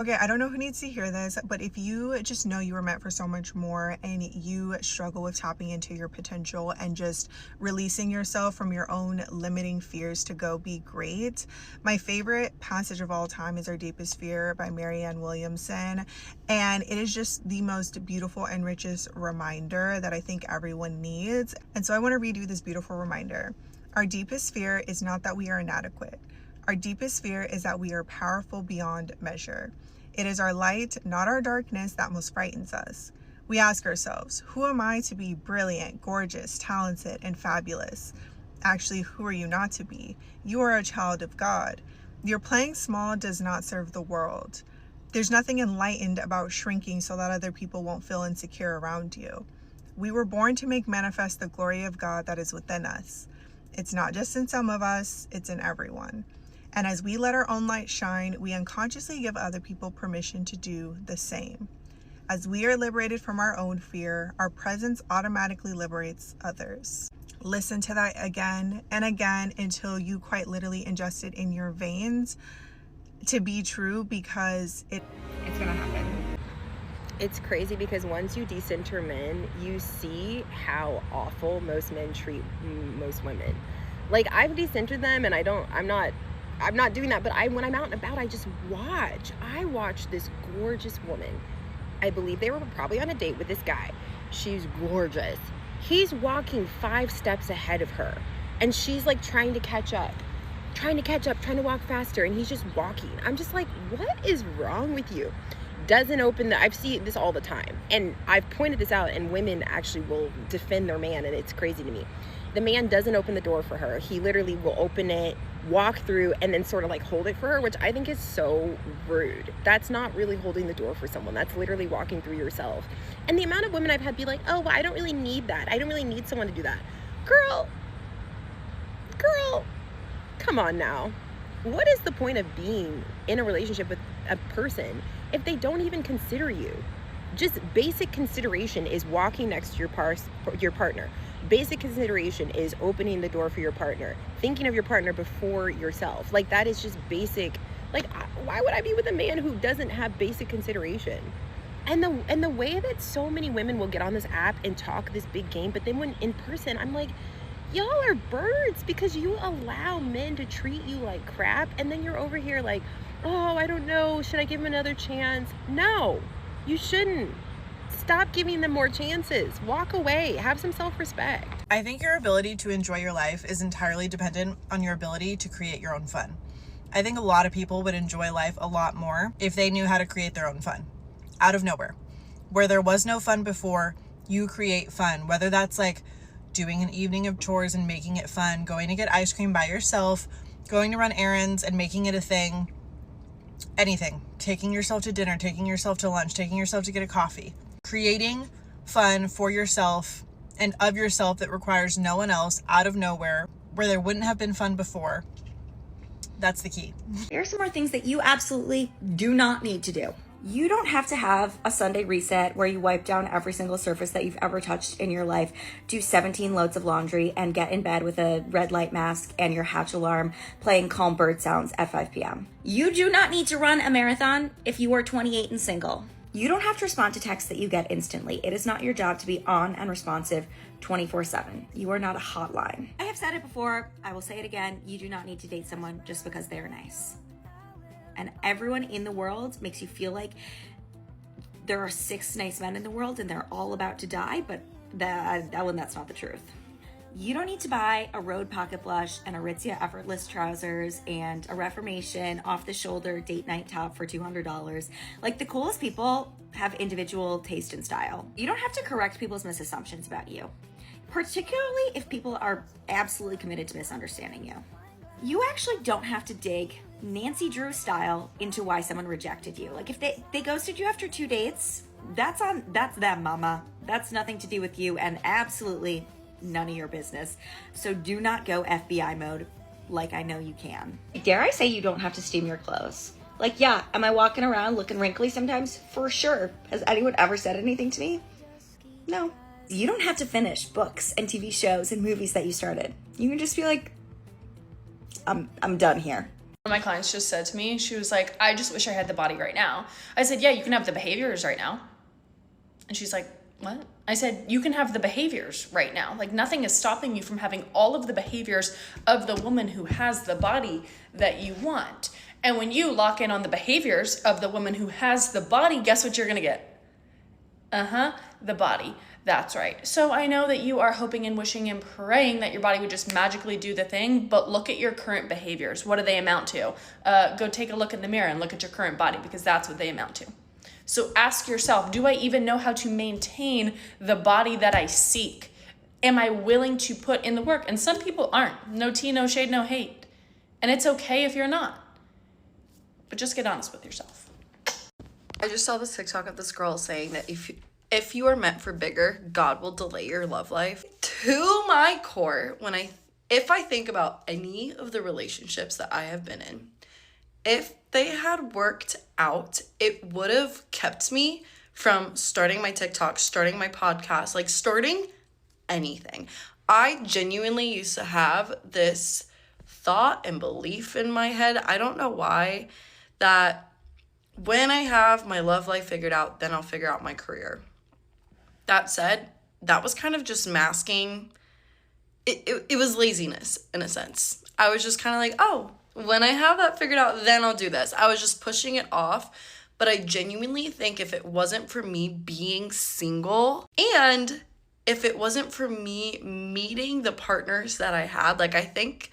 Okay, I don't know who needs to hear this, but if you just know you were meant for so much more and you struggle with tapping into your potential and just releasing yourself from your own limiting fears to go be great, my favorite passage of all time is Our Deepest Fear by Marianne Williamson. And it is just the most beautiful and richest reminder that I think everyone needs. And so I want to read you this beautiful reminder. Our deepest fear is not that we are inadequate. Our deepest fear is that we are powerful beyond measure. It is our light, not our darkness, that most frightens us. We ask ourselves, who am I to be brilliant, gorgeous, talented, and fabulous? Actually, who are you not to be? You are a child of God. Your playing small does not serve the world. There's nothing enlightened about shrinking so that other people won't feel insecure around you. We were born to make manifest the glory of God that is within us. It's not just in some of us, it's in everyone. And as we let our own light shine, we unconsciously give other people permission to do the same. As we are liberated from our own fear, our presence automatically liberates others. Listen to that again and again until you quite literally ingest it in your veins to be true, because it's gonna happen. It's crazy because once you decenter men, you see how awful most men treat most women. Like, I've decentered them, and I'm not doing that, but when I'm out and about, I just watch. I watch this gorgeous woman. I believe they were probably on a date with this guy. She's gorgeous. He's walking 5 steps ahead of her, and she's like trying to catch up, trying to walk faster, and he's just walking. I'm just like, what is wrong with you? Doesn't open I've seen this all the time, and I've pointed this out, and women actually will defend their man, and it's crazy to me. The man doesn't open the door for her. He literally will open it, walk through, and then sort of like hold it for her, which I think is so rude. That's not really holding the door for someone. That's literally walking through yourself. And the amount of women I've had be like, oh, well, I don't really need that. I don't really need someone to do that. Girl, come on now. What is the point of being in a relationship with a person if they don't even consider you? Just basic consideration is walking next to your partner. Basic consideration is opening the door for your partner, thinking of your partner before yourself. Like, that is just basic. Like, why would I be with a man who doesn't have basic consideration? And the way that so many women will get on this app and talk this big game, but then when in person, I'm like, y'all are birds, because you allow men to treat you like crap, and then you're over here like, oh, I don't know, should I give him another chance? No, you shouldn't. Stop giving them more chances. Walk away. Have some self-respect. I think your ability to enjoy your life is entirely dependent on your ability to create your own fun. I think a lot of people would enjoy life a lot more if they knew how to create their own fun. Out of nowhere. Where there was no fun before, you create fun. Whether that's like doing an evening of chores and making it fun, going to get ice cream by yourself, going to run errands and making it a thing, anything. Taking yourself to dinner, taking yourself to lunch, taking yourself to get a coffee. Creating fun for yourself and of yourself that requires no one else, out of nowhere, where there wouldn't have been fun before. That's the key. Here are some more things that you absolutely do not need to do. You don't have to have a Sunday reset where you wipe down every single surface that you've ever touched in your life, do 17 loads of laundry, and get in bed with a red light mask and your Hatch alarm playing calm bird sounds at 5 p.m. You do not need to run a marathon if you are 28 and single. You don't have to respond to texts that you get instantly. It is not your job to be on and responsive 24/7. You are not a hotline. I have said it before, I will say it again, you do not need to date someone just because they are nice. And everyone in the world makes you feel like there are 6 nice men in the world and they're all about to die, but that's not the truth. You don't need to buy a Rode Pocket Blush and Aritzia Effortless trousers and a Reformation off-the-shoulder date night top for $200. Like, the coolest people have individual taste and style. You don't have to correct people's misassumptions about you, particularly if people are absolutely committed to misunderstanding you. You actually don't have to dig Nancy Drew style into why someone rejected you. Like, if they ghosted you after 2 dates, that's them, mama. That's nothing to do with you, and absolutely none of your business. So do not go FBI mode like I know you can. Dare I say you don't have to steam your clothes? Like, yeah, am I walking around looking wrinkly sometimes? For sure. Has anyone ever said anything to me? No. You don't have to finish books and TV shows and movies that you started. You can just be like, I'm done here. One of my clients just said to me, she was like, I just wish I had the body right now. I said, yeah, you can have the behaviors right now. And she's like, what? I said, you can have the behaviors right now. Like, nothing is stopping you from having all of the behaviors of the woman who has the body that you want. And when you lock in on the behaviors of the woman who has the body, guess what you're gonna get? The body. That's right. So I know that you are hoping and wishing and praying that your body would just magically do the thing, but look at your current behaviors. What do they amount to? Go take a look in the mirror and look at your current body, because that's what they amount to. So ask yourself, do I even know how to maintain the body that I seek? Am I willing to put in the work? And some people aren't. No tea, no shade, no hate. And it's okay if you're not. But just get honest with yourself. I just saw this TikTok of this girl saying that if you are meant for bigger, God will delay your love life. To my core, if I think about any of the relationships that I have been in, if they had worked out, it would have kept me from starting my TikTok, starting my podcast, like starting anything. I genuinely used to have this thought and belief in my head, I don't know why, that when I have my love life figured out, then I'll figure out my career. That said, that was kind of just masking, it was laziness in a sense. I was just kind of like, oh, when I have that figured out, then I'll do this. I was just pushing it off. But I genuinely think if it wasn't for me being single, and if it wasn't for me meeting the partners that I had, like, I think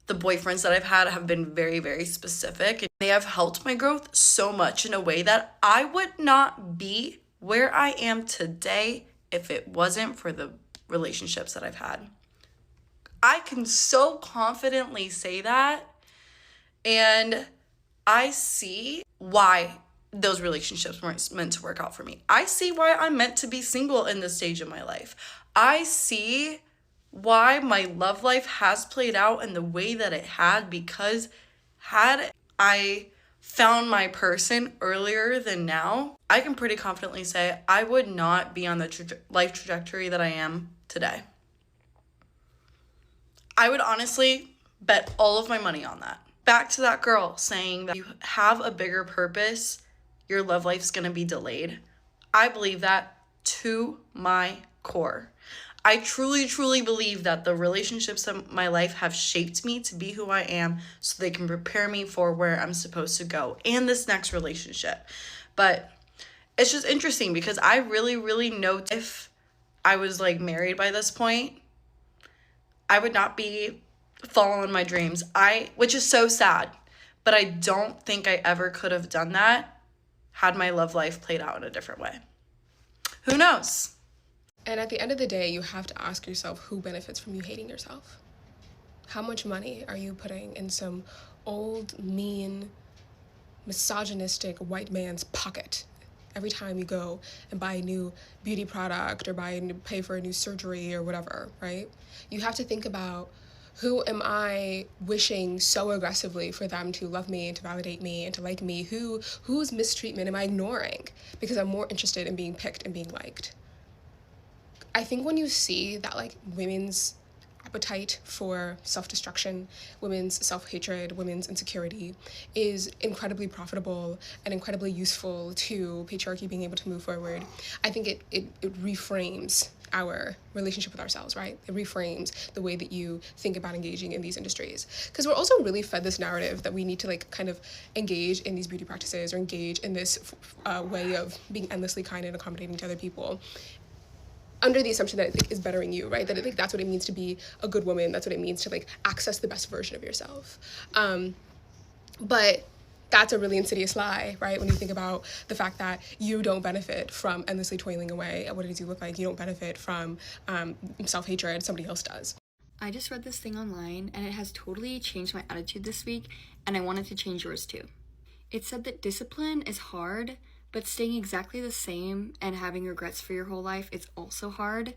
the boyfriends that I've had have been very, very specific. And they have helped my growth so much in a way that I would not be where I am today if it wasn't for the relationships that I've had. I can so confidently say that. And I see why those relationships weren't meant to work out for me. I see why I'm meant to be single in this stage of my life. I see why my love life has played out in the way that it had, because had I found my person earlier than now, I can pretty confidently say I would not be on the life trajectory that I am today. I would honestly bet all of my money on that. Back to that girl saying that you have a bigger purpose, your love life's gonna be delayed. I believe that to my core. I truly, truly believe that the relationships of my life have shaped me to be who I am so they can prepare me for where I'm supposed to go and this next relationship. But it's just interesting because I really, really know if I was like married by this point, I would not be following my dreams. Which is so sad, but I don't think I ever could have done that had my love life played out in a different way. Who knows? And at the end of the day, you have to ask yourself who benefits from you hating yourself. How much money are you putting in some old, mean, misogynistic white man's pocket every time you go and buy a new beauty product or pay for a new surgery or whatever, right? You have to think about, who am I wishing so aggressively for them to love me and to validate me and to like me? Whose mistreatment am I ignoring because I'm more interested in being picked and being liked? I think when you see that, like, women's appetite for self-destruction, women's self-hatred, women's insecurity is incredibly profitable and incredibly useful to patriarchy being able to move forward, I think it reframes our relationship with ourselves, right? It reframes the way that you think about engaging in these industries. Because we're also really fed this narrative that we need to, like, kind of engage in these beauty practices or engage in this way of being endlessly kind and accommodating to other people, under the assumption that it is bettering you, right? That that's what it means to be a good woman. That's what it means to, like, access the best version of yourself. But that's a really insidious lie, right? When you think about the fact that you don't benefit from endlessly toiling away at what it is you look like. You don't benefit from self-hatred. Somebody else does. I just read this thing online and it has totally changed my attitude this week, and I wanted to change yours too. It said that discipline is hard, but staying exactly the same and having regrets for your whole life is also hard,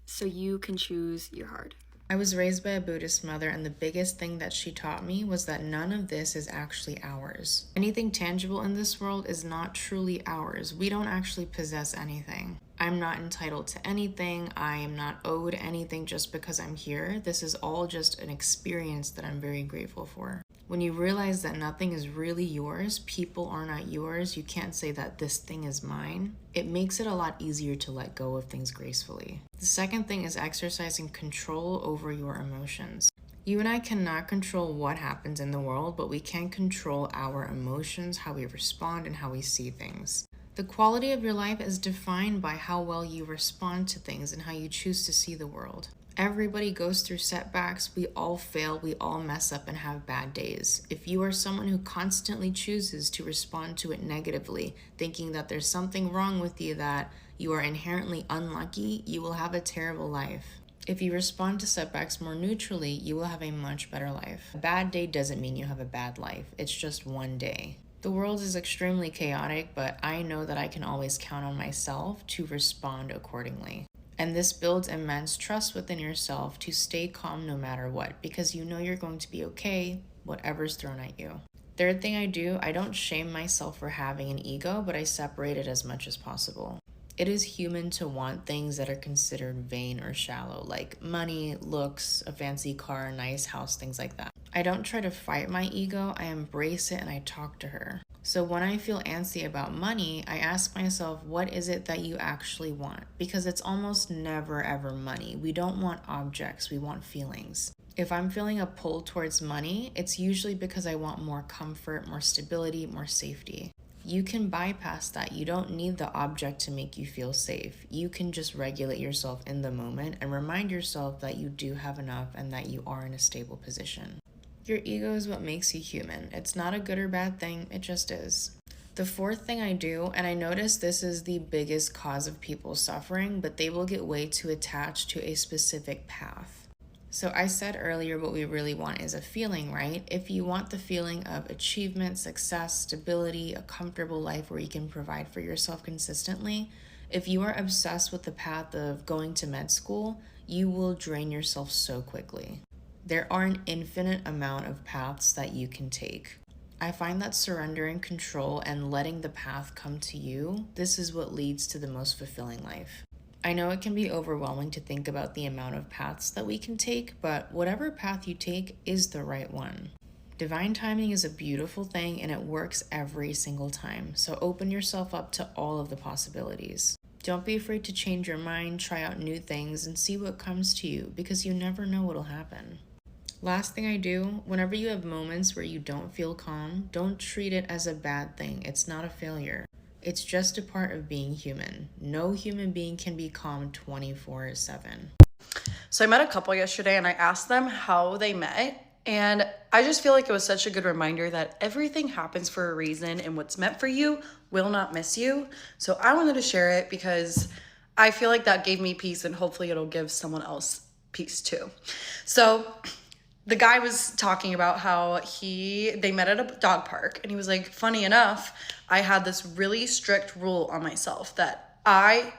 so you can choose your hard. I was raised by a Buddhist mother, and the biggest thing that she taught me was that none of this is actually ours. Anything tangible in this world is not truly ours. We don't actually possess anything. I'm not entitled to anything. I am not owed anything just because I'm here. This is all just an experience that I'm very grateful for. When you realize that nothing is really yours, people are not yours, you can't say that this thing is mine, it makes it a lot easier to let go of things gracefully. The second thing is exercising control over your emotions. You and I cannot control what happens in the world, but we can control our emotions, how we respond, and how we see things. The quality of your life is defined by how well you respond to things and how you choose to see the world. Everybody goes through setbacks, we all fail, we all mess up and have bad days. If you are someone who constantly chooses to respond to it negatively, thinking that there's something wrong with you, that you are inherently unlucky, you will have a terrible life. If you respond to setbacks more neutrally, you will have a much better life. A bad day doesn't mean you have a bad life, it's just one day. The world is extremely chaotic, but I know that I can always count on myself to respond accordingly. And this builds immense trust within yourself to stay calm no matter what, because you know you're going to be okay, whatever's thrown at you. Third thing I do, I don't shame myself for having an ego, but I separate it as much as possible. It is human to want things that are considered vain or shallow, like money, looks, a fancy car, a nice house, things like that. I don't try to fight my ego, I embrace it and I talk to her. So when I feel antsy about money, I ask myself, what is it that you actually want? Because it's almost never ever money. We don't want objects, we want feelings. If I'm feeling a pull towards money, it's usually because I want more comfort, more stability, more safety. You can bypass that. You don't need the object to make you feel safe. You can just regulate yourself in the moment and remind yourself that you do have enough and that you are in a stable position. Your ego is what makes you human. It's not a good or bad thing, it just is. The fourth thing I do, and I notice this is the biggest cause of people suffering, but they will get way too attached to a specific path. So I said earlier what we really want is a feeling, right? If you want the feeling of achievement, success, stability, a comfortable life where you can provide for yourself consistently, if you are obsessed with the path of going to med school, you will drain yourself so quickly. There are an infinite amount of paths that you can take. I find that surrendering control and letting the path come to you, this is what leads to the most fulfilling life. I know it can be overwhelming to think about the amount of paths that we can take, but whatever path you take is the right one. Divine timing is a beautiful thing and it works every single time, so open yourself up to all of the possibilities. Don't be afraid to change your mind, try out new things, and see what comes to you, because you never know what'll happen. Last thing I do, whenever you have moments where you don't feel calm, don't treat it as a bad thing. It's not a failure. It's just a part of being human. No human being can be calm 24/7. So I met a couple yesterday and I asked them how they met. And I just feel like it was such a good reminder that everything happens for a reason and what's meant for you will not miss you. So I wanted to share it because I feel like that gave me peace and hopefully it'll give someone else peace too. So the guy was talking about how they met at a dog park and he was like, funny enough, I had this really strict rule on myself that I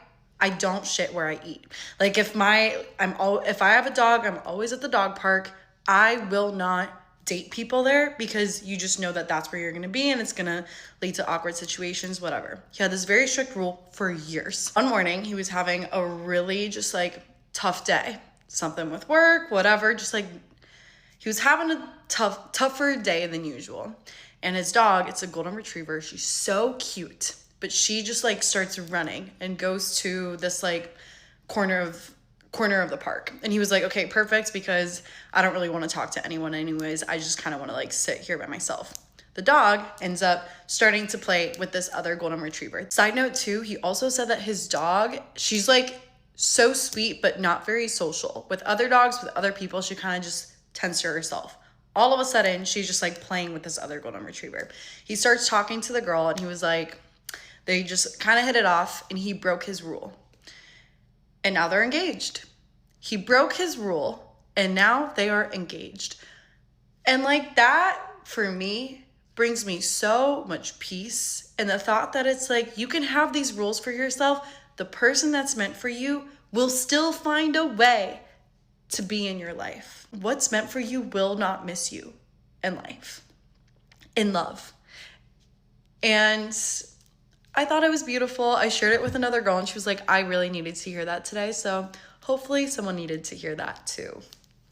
don't shit where I eat. Like if I have a dog, I'm always at the dog park. I will not date people there because you just know that that's where you're going to be and it's going to lead to awkward situations, whatever. He had this very strict rule for years. One morning, he was having a really just like tough day, something with work, whatever, just like he was having a tougher day than usual. And his dog, it's a golden retriever. She's so cute, but she just like starts running and goes to this like corner of the park. And he was like, okay, perfect, because I don't really want to talk to anyone anyways. I just kind of want to like sit here by myself. The dog ends up starting to play with this other golden retriever. Side note too, he also said that his dog, she's like so sweet, but not very social. With other dogs, with other people, she kind of just tends to herself. All of a sudden, she's just like playing with this other golden retriever. He starts talking to the girl and he was like, they just kind of hit it off and he broke his rule. And now they're engaged. He broke his rule and now they are engaged. And like that, for me, brings me so much peace. And the thought that it's like, you can have these rules for yourself. The person that's meant for you will still find a way to be in your life. What's meant for you will not miss you in life, in love. And I thought it was beautiful. I shared it with another girl and she was like, I really needed to hear that today. So hopefully someone needed to hear that too.